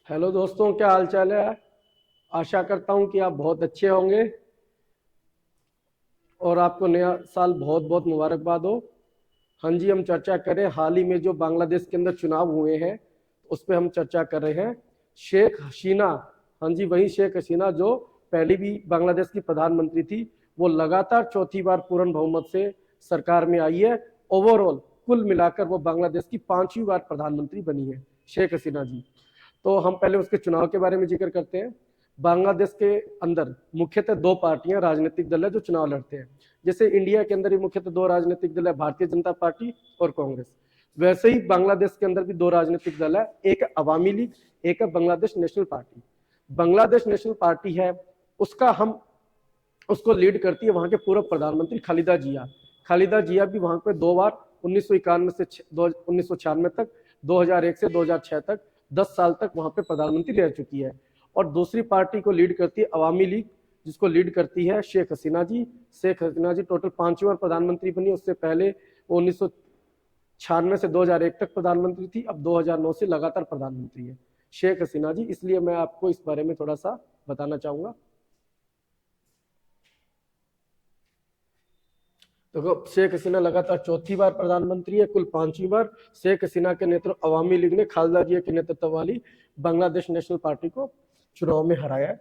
Hello दोस्तों, क्या हाल चाल है। आशा करता हूँ कि आप बहुत अच्छे होंगे और आपको नया साल बहुत बहुत मुबारकबाद हो। हाँ जी, हम चर्चा करें हाल ही में जो बांग्लादेश के अंदर चुनाव हुए हैं उस पर हम चर्चा कर रहे हैं। शेख हसीना, हाँ जी वही शेख हसीना जो पहले भी बांग्लादेश की प्रधानमंत्री थी, वो लगातार चौथी बार पूर्ण बहुमत से सरकार में आई है। ओवरऑल कुल मिलाकर वो बांग्लादेश की पांचवी बार प्रधानमंत्री बनी है, शेख हसीना जी। तो हम पहले उसके चुनाव के बारे में जिक्र करते हैं। बांग्लादेश के अंदर मुख्यतः दो पार्टियां, राजनीतिक दल है जो चुनाव लड़ते हैं। जैसे इंडिया के अंदर ही मुख्यतः दो राजनीतिक दल है, भारतीय जनता पार्टी और कांग्रेस। वैसे ही बांग्लादेश के अंदर भी दो राजनीतिक दल है, एक है अवामी लीग, एक है Bangladesh national party. Bangladesh national party है, उसका हम उसको लीड करती है वहां के पूर्व प्रधानमंत्री खालिदा जिया। खालिदा जिया भी वहां पे दो बार 1991 से 1996 तक, 2001 से 2006 तक 10 साल तक वहां पे प्रधानमंत्री रह चुकी है। और दूसरी पार्टी को लीड करती है अवामी लीग, जिसको लीड करती है शेख हसीना जी। शेख हसीना जी टोटल पांचवी बार प्रधानमंत्री बनी। उससे पहले वो 1996 से 2001 तक प्रधानमंत्री थी, अब 2009 से लगातार प्रधानमंत्री है शेख हसीना जी। इसलिए मैं आपको इस बारे में थोड़ा सा बताना चाहूंगा। तो शेख हसीना लगातार चौथी बार प्रधानमंत्री है, कुल पांचवी बार। शेख हसीना के नेतृत्व अवामी लीग ने खालदा जिया के नेतृत्व वाली बांग्लादेश नेशनल पार्टी को चुनाव में हराया है।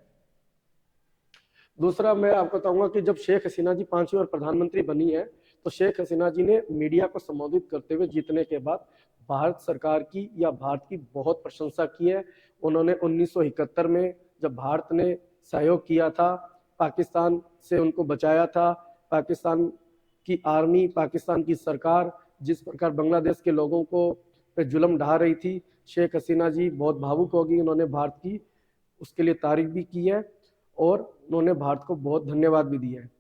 दूसरा मैं आपको बताऊंगा कि जब शेख हसीना जी पांचवी बार प्रधानमंत्री बनी है तो शेख हसीना जी ने मीडिया को संबोधित करते हुए जीतने के बाद भारत सरकार की या भारत की बहुत प्रशंसा की है। उन्होंने 1971 में जब भारत ने सहयोग किया था, पाकिस्तान से उनको बचाया था, पाकिस्तान की आर्मी, पाकिस्तान की सरकार जिस प्रकार बांग्लादेश के लोगों को पे जुल्म ढा रही थी, शेख हसीना जी बहुत भावुक होगी। उन्होंने भारत की उसके लिए तारीफ भी की है और उन्होंने भारत को बहुत धन्यवाद भी दिया है।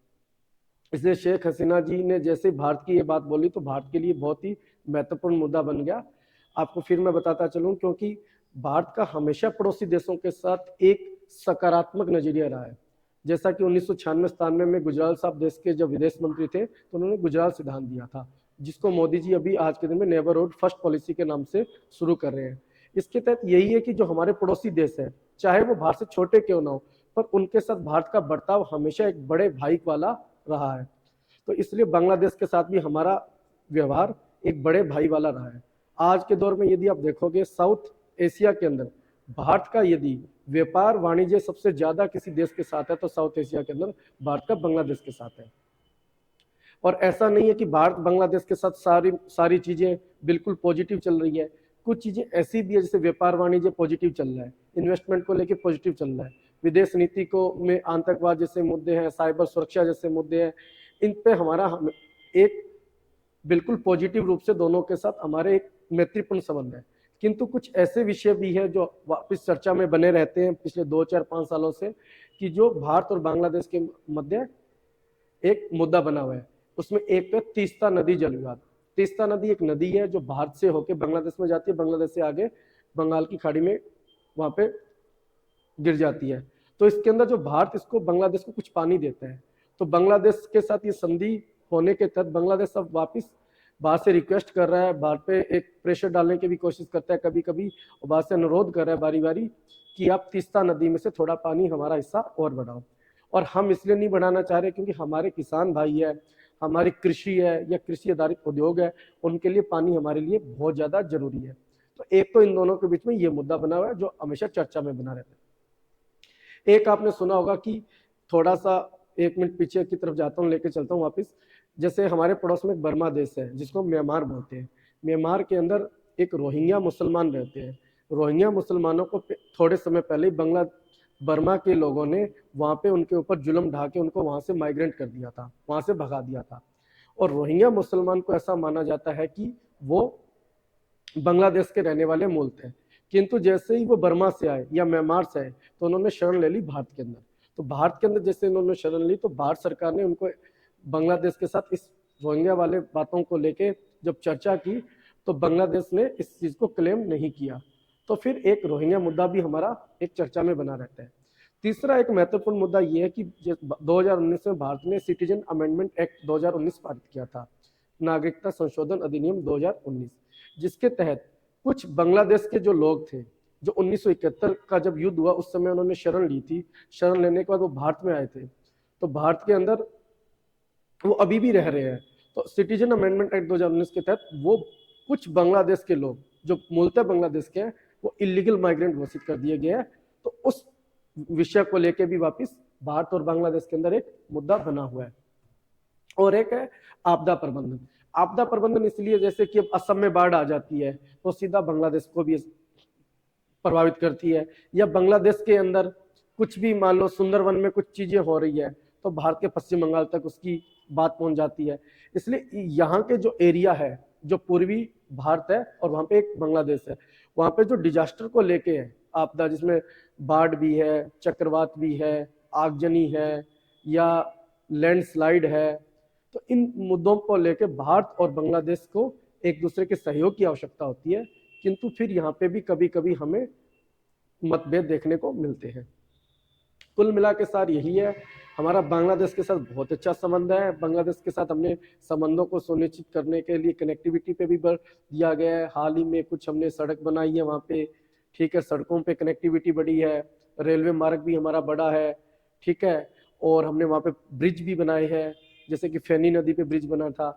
इसलिए शेख हसीना जी ने जैसे भारत की ये बात बोली तो भारत के लिए बहुत ही महत्वपूर्ण मुद्दा बन गया। आपको फिर मैं बताता चलूं, क्योंकि भारत का हमेशा पड़ोसी देशों के साथ एक सकारात्मक नजरिया रहा है। जैसा कि 1996-97 में गुजराल साहब देश के जब विदेश मंत्री थे तो उन्होंने गुजराल सिद्धांत दिया था, जिसको मोदी जी अभी आज के दिन में नेबरहुड फर्स्ट पॉलिसी के नाम से शुरू कर रहे हैं। इसके तहत यही है कि जो हमारे पड़ोसी देश है, चाहे वो भारत से छोटे क्यों ना हो, पर उनके साथ भारत का बर्ताव हमेशा एक बड़े भाई वाला रहा है। तो इसलिए बांग्लादेश के साथ भी हमारा व्यवहार एक बड़े भाई वाला रहा है। आज के दौर में यदि आप देखोगे साउथ एशिया के अंदर भारत का यदि व्यापार वाणिज्य सबसे ज्यादा किसी देश के साथ है तो साउथ एशिया के अंदर भारत का बांग्लादेश के साथ है। और ऐसा नहीं है कि भारत बांग्लादेश के साथ सारी सारी चीजें बिल्कुल पॉजिटिव चल रही है। कुछ चीजें ऐसी भी है जैसे व्यापार वाणिज्य पॉजिटिव चल रहा है, इन्वेस्टमेंट को लेकर पॉजिटिव चल रहा है, विदेश नीति को में आतंकवाद जैसे मुद्दे हैं, साइबर सुरक्षा जैसे मुद्दे हैं, इन पे हमारा एक बिल्कुल पॉजिटिव रूप से दोनों के साथ हमारे एक मैत्रीपूर्ण संबंध है। किंतु कुछ ऐसे विषय भी है जो वापस चर्चा में बने रहते हैं पिछले 2 4 5 सालों से, कि जो भारत और बांग्लादेश के मध्य एक मुद्दा बना हुआ है। उसमें एक है तीस्ता नदी जल विवाद। तीस्ता नदी एक नदी है जो भारत से होकर बांग्लादेश में जाती है, बांग्लादेश से आगे बंगाल की खाड़ी में वहां पे गिर जाती है। तो इसके अंदर जो भारत इसको बांग्लादेश को कुछ पानी देता है, तो बांग्लादेश के साथ ये संधि होने के तहत बांग्लादेश अब वापस भारत से रिक्वेस्ट कर रहा है, भारत पे एक प्रेशर डालने की भी कोशिश करता है कभी कभी, और भारत से अनुरोध कर रहा है बारी बारी कि आप तीस्ता नदी में से थोड़ा पानी हमारा हिस्सा और बढ़ाओ। और हम इसलिए नहीं बढ़ाना चाह रहे क्योंकि हमारे किसान भाई है, हमारी कृषि है या कृषि आधारित उद्योग है, उनके लिए पानी हमारे लिए बहुत ज्यादा जरूरी है। तो एक तो इन दोनों के बीच में ये मुद्दा बना हुआ है जो हमेशा चर्चा में बना रहता है। एक आपने सुना होगा कि थोड़ा सा 1 मिनट पीछे की तरफ जाता हूँ, लेके चलता हूँ वापस। जैसे हमारे पड़ोस में एक बर्मा देश है जिसको म्यांमार बोलते हैं। म्यांमार के अंदर एक रोहिंग्या मुसलमान रहते हैं। रोहिंग्या मुसलमानों को थोड़े समय पहले बंगला बर्मा के लोगों ने वहां पे उनके ऊपर जुल्म ढा के उनको वहां से माइग्रेट कर दिया था, वहां से भगा दिया था। और रोहिंग्या मुसलमान को ऐसा माना जाता है कि वो बांग्लादेश के रहने वाले मूल थे, किंतु जैसे ही वो बर्मा से आए या म्यांमार से आए तो उन्होंने शरण ले ली भारत के अंदर। तो भारत के अंदर जैसे उन्होंने शरण ली तो भारत सरकार ने उनको बांग्लादेश के साथ इस रोहिंग्या वाले बातों को लेके जब चर्चा की तो बांग्लादेश ने इस चीज को क्लेम नहीं किया। तो फिर एक रोहिंग्या मुद्दा भी हमारा एक चर्चा में बना रहता है। तीसरा एक महत्वपूर्ण मुद्दा यह है कि 2019 में भारत ने सिटीजन अमेंडमेंट एक्ट 2019 पारित किया था, नागरिकता संशोधन अधिनियम 2019, जिसके तहत कुछ बांग्लादेश के जो लोग थे जो 1971 का जब युद्ध हुआ उस समय उन्होंने शरण ली थी। शरण लेने के बाद वो भारत में आए थे, तो भारत के अंदर वो अभी भी रह रहे हैं। तो सिटीजन अमेंडमेंट एक्ट 2019 के तहत वो कुछ बांग्लादेश के लोग जो मूलतः बांग्लादेश के हैं वो इलीगल माइग्रेंट घोषित कर दिए गए हैं। तो उस विषय को लेके भी वापस भारत और बांग्लादेश के अंदर एक मुद्दा बना हुआ है। और एक है आपदा प्रबंधन। आपदा प्रबंधन इसलिए जैसे कि अब असम में बाढ़ आ जाती है तो सीधा बांग्लादेश को भी प्रभावित करती है, या बांग्लादेश के अंदर कुछ भी मान लो सुंदरवन में कुछ चीजें हो रही है तो भारत के पश्चिम बंगाल तक उसकी बात पहुंच जाती है। इसलिए यहाँ के जो एरिया है जो पूर्वी भारत है और वहाँ पे एक बांग्लादेश है, वहाँ पे जो डिजास्टर को लेके है आपदा, जिसमें बाढ़ भी है, चक्रवात भी है, आगजनी है या लैंडस्लाइड है, तो इन मुद्दों को लेके भारत और बांग्लादेश को एक दूसरे के सहयोग की आवश्यकता होती है, किंतु फिर यहाँ पे भी कभी कभी हमें मतभेद देखने को मिलते हैं। कुल मिला के सार यही है, हमारा बांग्लादेश के साथ बहुत अच्छा संबंध है। बांग्लादेश के साथ हमने संबंधों को सुनिश्चित करने के लिए कनेक्टिविटी पे भी बल दिया गया है। हाल ही में कुछ हमने सड़क बनाई है वहाँ पे, ठीक है, सड़कों पे कनेक्टिविटी बढ़ी है, रेलवे मार्ग भी हमारा बड़ा है, ठीक है, और हमने वहाँ पे ब्रिज भी बनाए हैं, जैसे कि फेनी नदी पे ब्रिज बना था।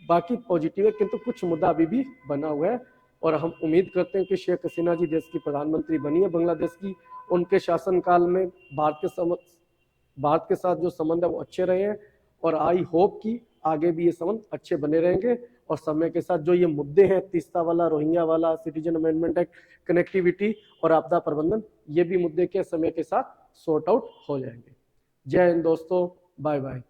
बाकी पॉजिटिव है, किंतु कुछ मुद्दा अभी भी बना हुआ है और हम उम्मीद करते हैं कि शेख हसीना जी देश की प्रधानमंत्री बनी है बांग्लादेश की, उनके शासनकाल में भारत के साथ जो संबंध है वो अच्छे रहे हैं और आई होप कि आगे भी ये संबंध अच्छे बने रहेंगे। और समय के साथ जो ये मुद्दे हैं, तीस्ता वाला, रोहिंग्या वाला, सिटीजन अमेंडमेंट एक्ट, कनेक्टिविटी और आपदा प्रबंधन, ये भी मुद्दे के समय के साथ सॉर्ट आउट हो जाएंगे। जय हिंद दोस्तों, बाय बाय।